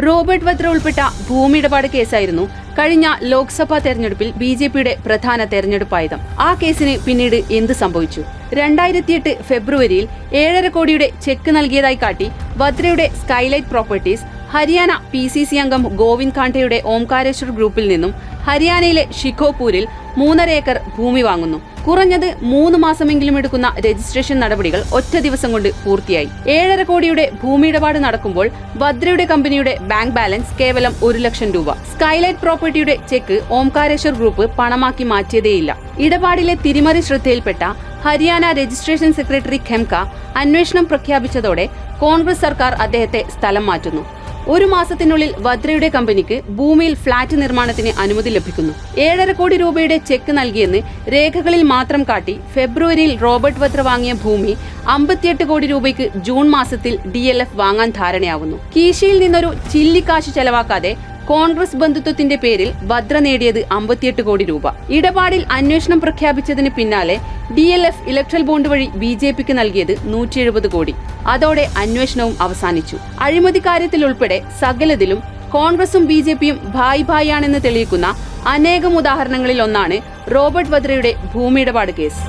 Robert Vadra ഉൾപ്പെട്ട ഭൂമി ഇടപാട് കേസായിരുന്നു കഴിഞ്ഞ ലോക്സഭാ തെരഞ്ഞെടുപ്പിൽ BJPയുടെ പ്രധാന തെരഞ്ഞെടുപ്പായുധം. ആ കേസിന് പിന്നീട് എന്ത് സംഭവിച്ചു? 2008 ഫെബ്രുവരിയിൽ 7.5 കോടിയുടെ ചെക്ക് നൽകിയതായി കാട്ടി വദ്രയുടെ സ്കൈലൈറ്റ് പ്രോപ്പർട്ടീസ് ഹരിയാന PCC അംഗം ഗോവിന്ദ് ഖാണ്ഡയുടെ ഓംകാരേശ്വർ ഗ്രൂപ്പിൽ നിന്നും ഹരിയാനയിലെ ഷിഖോപൂരിൽ 3.5 ഏക്കർ ഭൂമി വാങ്ങുന്നു. കുറഞ്ഞത് 3 മാസമെങ്കിലും എടുക്കുന്ന രജിസ്ട്രേഷൻ നടപടികൾ ഒറ്റ ദിവസം കൊണ്ട് പൂർത്തിയായി. 7.5 കോടിയുടെ ഭൂമി ഇടപാട് നടക്കുമ്പോൾ വദ്രയുടെ കമ്പനിയുടെ ബാങ്ക് ബാലൻസ് കേവലം 1 ലക്ഷം രൂപ. സ്കൈലൈറ്റ് പ്രോപ്പർട്ടിയുടെ ചെക്ക് ഓംകാരേശ്വർ ഗ്രൂപ്പ് പണമാക്കി മാറ്റിയതേയില്ല. ഇടപാടിലെ തിരിമറി ശ്രദ്ധയിൽപ്പെട്ട ഹരിയാന രജിസ്ട്രേഷൻ സെക്രട്ടറി ഖെംക അന്വേഷണം പ്രഖ്യാപിച്ചതോടെ കോൺഗ്രസ് സർക്കാർ അദ്ദേഹത്തെ സ്ഥലം മാറ്റുന്നു. 1 മാസത്തിനുള്ളിൽ വദ്രയുടെ കമ്പനിക്ക് ഭൂമിയിൽ ഫ്ളാറ്റ് നിർമ്മാണത്തിന് അനുമതി ലഭിക്കുന്നു. 7.5 കോടി രൂപയുടെ ചെക്ക് നൽകിയെന്ന് രേഖകളിൽ മാത്രം കാട്ടി ഫെബ്രുവരിയിൽ റോബർട്ട് വദ്ര വാങ്ങിയ ഭൂമി 58 കോടി രൂപയ്ക്ക് ജൂൺ മാസത്തിൽ DLF വാങ്ങാൻ ധാരണയാവുന്നു. കീശയിൽ നിന്നൊരു ചില്ലിക്കാശ് ചെലവാക്കാതെ കോൺഗ്രസ് ബന്ധുത്വത്തിന്റെ പേരിൽ വദ്ര നേടിയത് 58 കോടി രൂപ. ഇടപാടിൽ അന്വേഷണം പ്രഖ്യാപിച്ചതിന് പിന്നാലെ DLF ഇലക്ട്രൽ ബോണ്ട് വഴി BJPക്ക് നൽകിയത് 170 കോടി. അതോടെ അന്വേഷണവും അവസാനിച്ചു. അഴിമതി കാര്യത്തിൽ ഉൾപ്പെടെ സകലതിലും കോൺഗ്രസും BJPയും ഭായ് ആണെന്ന് തെളിയിക്കുന്ന അനേകം ഉദാഹരണങ്ങളിൽ ഒന്നാണ് റോബർട്ട് വദ്രയുടെ ഭൂമി ഇടപാട് കേസ്.